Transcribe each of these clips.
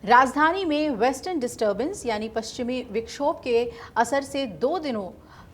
राजधानी में western disturbance यानी पश्चिमी विक्षोभ के असर से 2 दिनों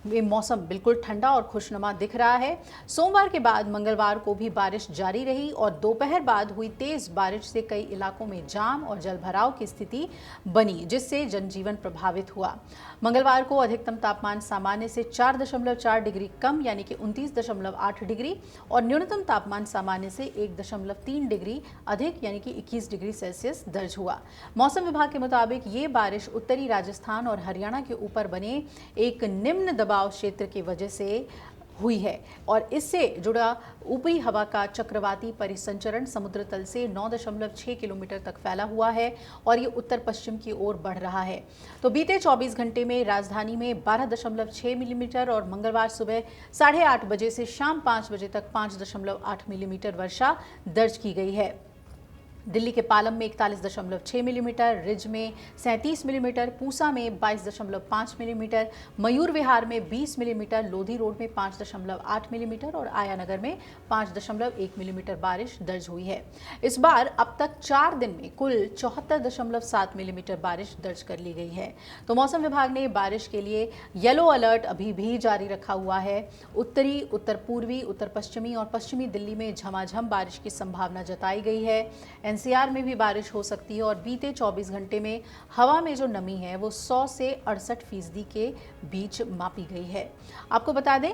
में मौसम बिल्कुल ठंडा और खुशनुमा दिख रहा है। सोमवार के बाद मंगलवार को भी बारिश जारी रही और दोपहर बाद हुई तेज बारिश से कई इलाकों में जाम और जलभराव की स्थिति बनी, जिससे जनजीवन प्रभावित हुआ। मंगलवार को अधिकतम तापमान सामान्य से 4.4 डिग्री कम यानी कि 29.8 डिग्री और न्यूनतम तापमान सामान्य से 1.3 डिग्री अधिक यानी कि 21 डिग्री सेल्सियस दर्ज हुआ। मौसम विभाग के मुताबिक ये बारिश उत्तरी राजस्थान और हरियाणा के ऊपर बने एक निम्न दबाव क्षेत्र की वजह से हुई है और इससे जुड़ा ऊपरी हवा का चक्रवाती परिसंचरण समुद्र तल से 9.6 किलोमीटर तक फैला हुआ है और ये उत्तर पश्चिम की ओर बढ़ रहा है। तो बीते 24 घंटे में राजधानी में 12.6 मिलीमीटर और मंगलवार सुबह 8:30 बजे से शाम 5 बजे तक 5.8 मिलीमीटर वर्षा दर्ज की गई है। दिल्ली के पालम में 41.6 मिलीमीटर, रिज में 37 मिलीमीटर, पूसा में 22.5 मिलीमीटर, मयूर विहार में 20 मिलीमीटर, लोधी रोड में 5.8 मिलीमीटर और आयानगर में 5.1 मिलीमीटर बारिश दर्ज हुई है। इस बार अब तक 4 दिन में कुल 74.7 मिलीमीटर बारिश दर्ज कर ली गई है। तो मौसम विभाग ने बारिश के लिए येलो अलर्ट अभी भी जारी रखा हुआ है। उत्तरी, उत्तर पूर्वी, उत्तर पश्चिमी और पश्चिमी दिल्ली में झमाझम बारिश की संभावना जताई गई है। एनसीआर में भी बारिश हो सकती है और बीते 24 घंटे में हवा में जो नमी है वो 100 से 68% के बीच मापी गई है। आपको बता दें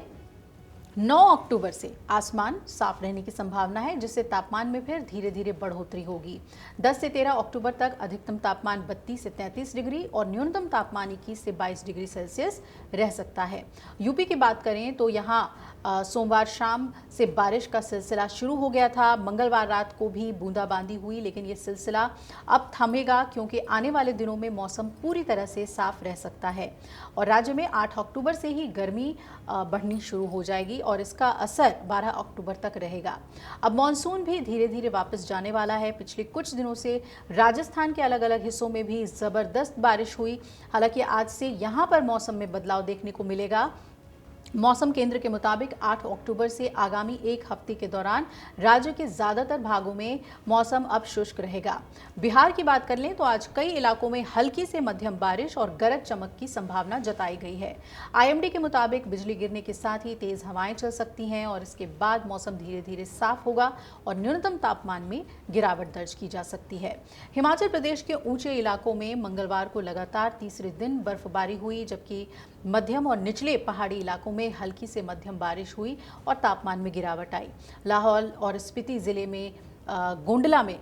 9 अक्टूबर से आसमान साफ रहने की संभावना है, जिससे तापमान में फिर धीरे धीरे बढ़ोतरी होगी। 10 से 13 अक्टूबर तक अधिकतम तापमान 32 से 33 डिग्री और न्यूनतम तापमान 21 से 22 डिग्री सेल्सियस रह सकता है। यूपी की बात करें तो यहाँ सोमवार शाम से बारिश का सिलसिला शुरू हो गया था। मंगलवार रात को भी बूंदाबांदी हुई, लेकिन ये सिलसिला अब थमेगा क्योंकि आने वाले दिनों में मौसम पूरी तरह से साफ रह सकता है और राज्य में 8 अक्टूबर से ही गर्मी बढ़नी शुरू हो जाएगी और इसका असर 12 अक्टूबर तक रहेगा। अब मॉनसून भी धीरे धीरे वापस जाने वाला है। पिछले कुछ दिनों से राजस्थान के अलग अलग हिस्सों में भी जबरदस्त बारिश हुई। हालांकि आज से यहाँ पर मौसम में बदलाव देखने को मिलेगा। मौसम केंद्र के मुताबिक 8 अक्टूबर से आगामी एक हफ्ते के दौरान राज्य के ज्यादातर भागों में मौसम अब शुष्क रहेगा। बिहार की बात कर लें तो आज कई इलाकों में हल्की से मध्यम बारिश और गरज चमक की संभावना जताई गई है। आईएमडी के मुताबिक बिजली गिरने के साथ ही तेज हवाएं चल सकती हैं और इसके बाद मौसम धीरे धीरे साफ होगा और न्यूनतम तापमान में गिरावट दर्ज की जा सकती है। हिमाचल प्रदेश के ऊंचे इलाकों में मंगलवार को लगातार तीसरे दिन बर्फबारी हुई, जबकि मध्यम और निचले पहाड़ी इलाकों में हल्की से मध्यम बारिश हुई और तापमान में गिरावट आई। लाहौल और स्पीति जिले में गोंडला में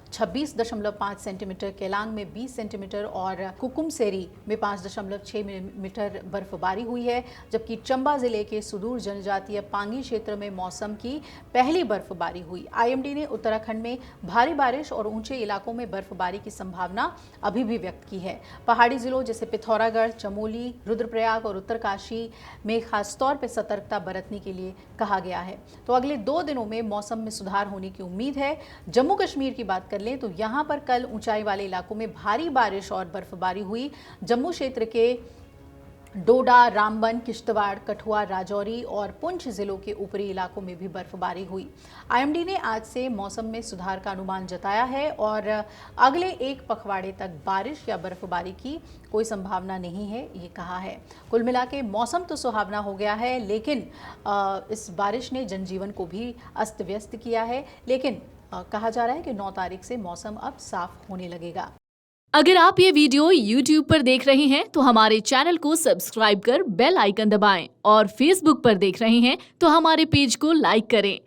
26.5 सेंटीमीटर, केलांग में 20 सेंटीमीटर और कुकुमसेरी में 5.6 मिलीमीटर बर्फबारी हुई है, जबकि चंबा जिले के सुदूर जनजातीय पांगी क्षेत्र में मौसम की पहली बर्फबारी हुई। आईएमडी ने उत्तराखंड में भारी बारिश और ऊंचे इलाकों में बर्फबारी की संभावना अभी भी व्यक्त की है। पहाड़ी जिलों जैसे पिथौरागढ़, चमोली, रुद्रप्रयाग और उत्तरकाशी में खासतौर पर सतर्कता बरतने के लिए कहा गया है। तो अगले 2 दिनों में मौसम में सुधार होने की उम्मीद है। जम्मू कश्मीर की बात कर लें तो यहां पर कल ऊंचाई वाले इलाकों में भारी बारिश और बर्फबारी हुई। जम्मू क्षेत्र के डोडा, रामबन, किश्तवाड़, कठुआ, राजौरी और पुंछ जिलों के ऊपरी इलाकों में भी बर्फबारी हुई। आईएमडी ने आज से मौसम में सुधार का अनुमान जताया है और अगले एक पखवाड़े तक बारिश या बर्फबारी की कोई संभावना नहीं है, ये कहा है। कुल मिला के मौसम तो सुहावना हो गया है, लेकिन इस बारिश ने जनजीवन को भी अस्त व्यस्त किया है। लेकिन कहा जा रहा है कि 9 तारीख से मौसम अब साफ होने लगेगा। अगर आप ये वीडियो YouTube पर देख रहे हैं तो हमारे चैनल को सब्सक्राइब कर बेल आइकन दबाएं और Facebook पर देख रहे हैं तो हमारे पेज को लाइक करें।